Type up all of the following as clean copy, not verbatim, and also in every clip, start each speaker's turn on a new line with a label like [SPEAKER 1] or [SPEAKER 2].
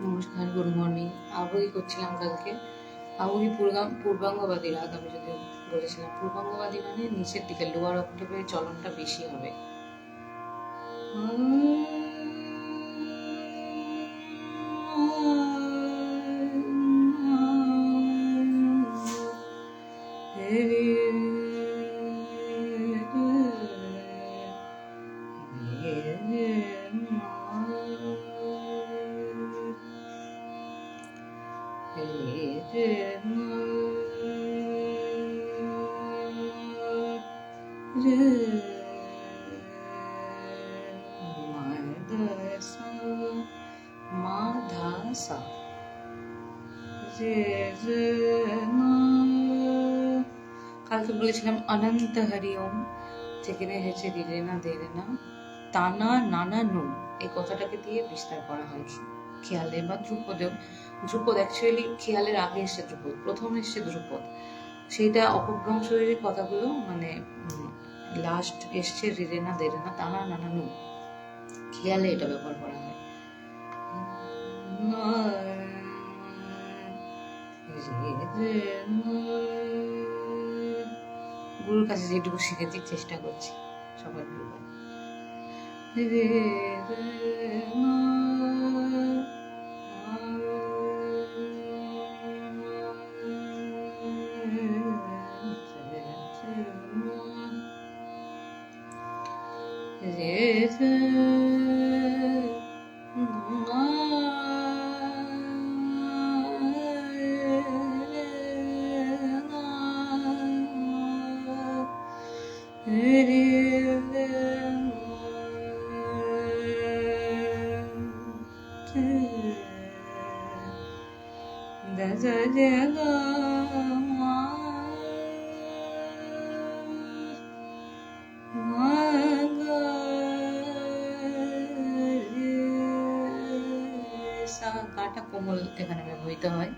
[SPEAKER 1] নমস্কার, good morning. আবহাওয়া করছিলাম কালকে। আবহাওয়া পূর্বাঙ্গবাদী রাগ, আমি যদি বলেছিলাম পূর্বাঙ্গবাদী মানে নিচের দিকে লোয়ার অক্টেভে চলনটা বেশি হবে। কালকে বলেছিলাম অনন্ত হরি ওম, যেখানে হয়েছে রে না দে রে না তানা নানা নু, এই কথাটাকে দিয়ে বিস্তার করা হয় খেয়ালে বা ধ্রুপদেও। ধ্রুপদ অ্যাকচুয়ালি খেয়ালের আগে এসছে ধ্রুপদ, প্রথম এসছে ধ্রুপদ, সেইটা অপভ্রংশের কথাগুলো মানে লাস্ট এসছে রে না দে রে না তানা নানা নু, খেয়ালে এটা ব্যবহার করা হয়। গুরুর কাছে যেটুকু শিখেছি চেষ্টা করছি সবার কৃপায়। গাটা কোমল এখানে ব্যবহৃত হয়।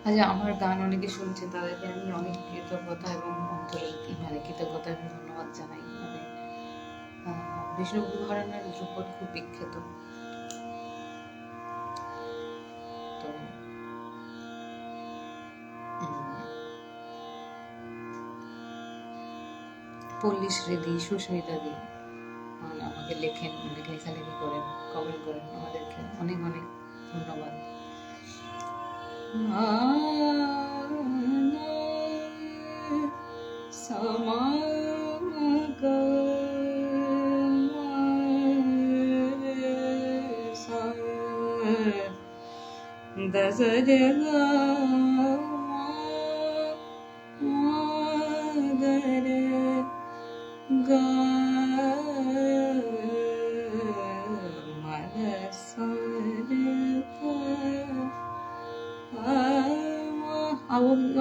[SPEAKER 1] আচ্ছা, আমার গান অনেকে শুনছে, তাদেরকে আমি অনেক কৃতজ্ঞতা এবং অন্তরের কৃতজ্ঞতা এবং ধন্যবাদ জানাই। বিষ্ণুপুর ঘরানার ধ্রুপদ খুব বিখ্যাত। তো পল্লী শ্রীদি, সুস্মিতা দি আমাকে লেখেন, অনেক লেখালেখি করেন, কমেন্ট করেন, আমাদেরকে অনেক অনেক ধন্যবাদ।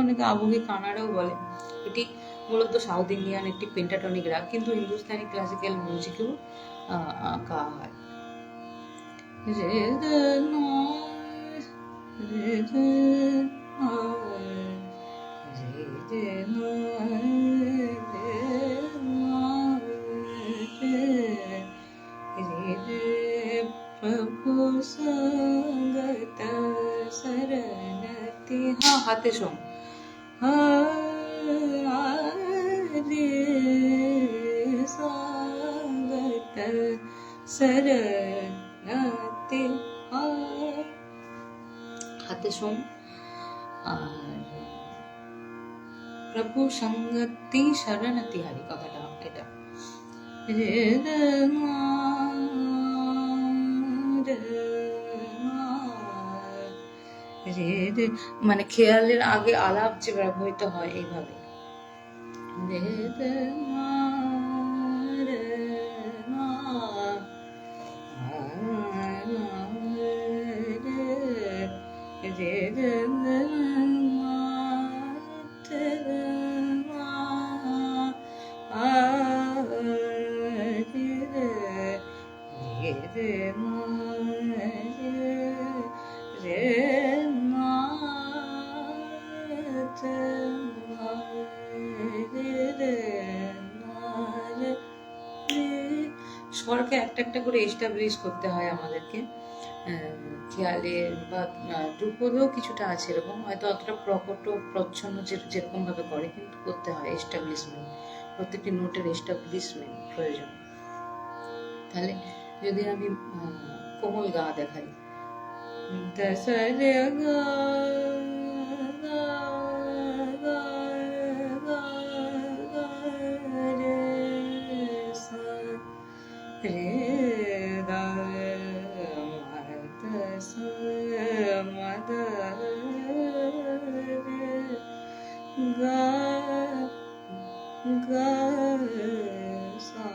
[SPEAKER 1] অনেকে আবুকে কানাডাও বলে। এটি মূলত সাউথ ইন্ডিয়ান একটি পেন্টাটনিক রাগ, কিন্তু হিন্দুস্তানি ক্লাসিক্যাল মিউজিকেও গাওয়া হয়। প্রভু সঙ্গত শরণতি, হ্যাঁ হাতে সোম, সঙ্গত শরণতি, হাতে সোম। আর প্রভু সঙ্গতি শরণতি হারি কথাটা এটা। মানে খেয়ালের আগে আলাপ যে ব্যবহৃত হয় এইভাবে। স্বরকে একটা একটা করে এস্টাবলিশ করতে হয় আমাদেরকে। খেয়ালে বা ধ্রুপদেও কিছুটা আছে এরকম, হয়তো অতটা প্রকট প্রচ্ছন্ন যেরকম ভাবে করে, কিন্তু করতে হয় এস্টাবলিশমেন্ট, প্রত্যেকটি নোটের এস্টাবলিশমেন্ট প্রয়োজন। তাহলে যদি আমি কোমল গা দেখাই, দশরে গা গা গা গা গা রে সা রে গা মা সা মা দা রে গা গা সা।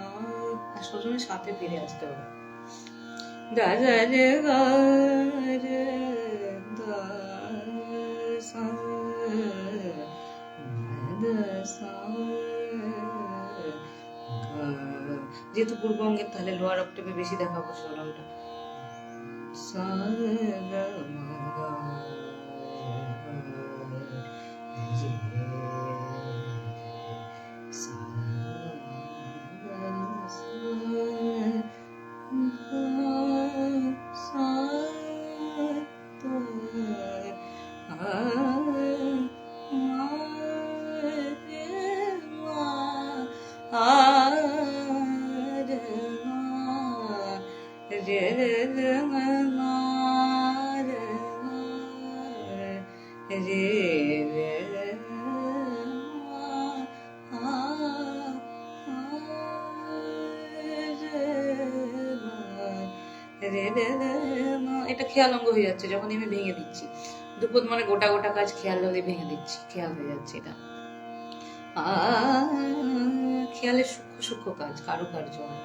[SPEAKER 1] আসলে সাথে ফিরে আসতে হবে। গা রে গা রে দা সা দা সা গা। যেহেতু পূর্ববঙ্গের, তাহলে লোয়ার অক্টেভে বেশি দেখাবো স্বরমটা। সা গা মা গা সা গা সা তো আ মা রে মা আ রে মা রে রে মা রে মা রে রে মা আ রে রে মা। এটা খেয়াল অঙ্গ হয়ে যাচ্ছে যখন আমি ভেঙে দিচ্ছি। ধ্রুপদ মানে গোটা গোটা কাজ, খেয়াল হলে ভেঙে দিচ্ছি, খেয়াল হয়ে যাচ্ছে এটা। খেয়ালের সূক্ষ্ম সূক্ষ্ম কাজ, কারুকার্য হয়।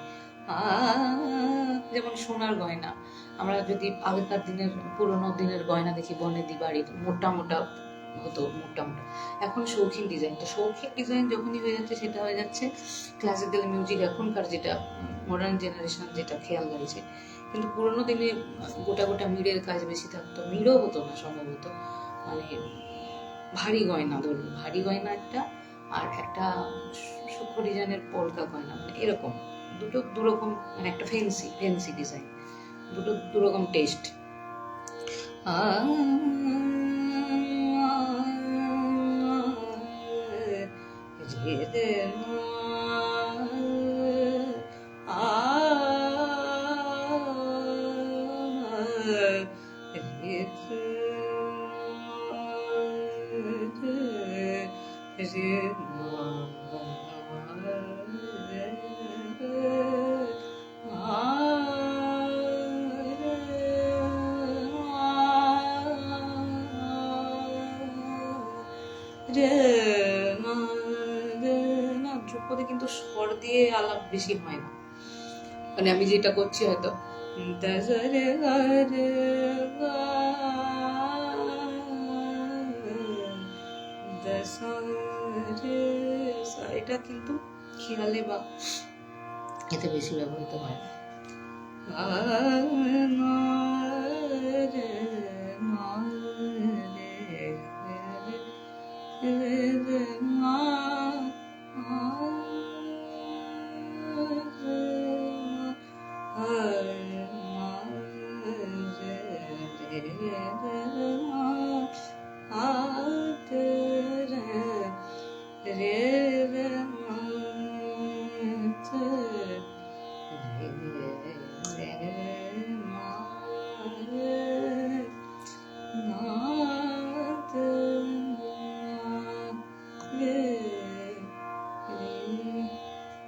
[SPEAKER 1] যেমন সোনার গয়না, আমরা যদি আগেকার দিনের পুরোনো দিনের গয়না দেখি, বনেদি বাড়ির মোটা মোটা হতো, মোটা মোটা। এখন শৌখিন ডিজাইন, তো শৌখিন ডিজাইন যখনই হয়ে যাচ্ছে, সেটা হয়ে যাচ্ছে ক্লাসিক্যাল মিউজিক, এখনকার যেটা মডার্ন জেনারেশন যেটা খেয়াল গাইছে। কিন্তু পুরোনো দিনে গোটা গোটা মিড়ের কাজ বেশি থাকতো, মিড়ও হতো না সম্ভবত, মানে ভারী গয়না, ধরুন ভারী গয়না একটা, আর একটা সূক্ষ্ম ডিজাইনের পলকা গয়না, মানে এরকম দুটো দুরকম, মানে একটা ফেন্সি ফেন্সি ডিজাইন, দুটো দুরকম টেস্ট। ধ্রুপদে কিন্তু স্বর দিয়ে আলাপ বেশি হয় না, মানে আমি যেটা করছি হয়তো এটা কিন্তু খেয়ালে বা এতে বেশি ব্যবহৃত হয়।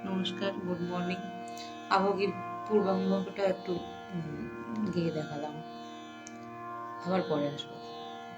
[SPEAKER 1] নমস্কার, গুড মর্নিং। আবহাওয়ার পূর্বাঙ্গটা একটু গিয়ে দেখালাম, আবার পরে আসবো।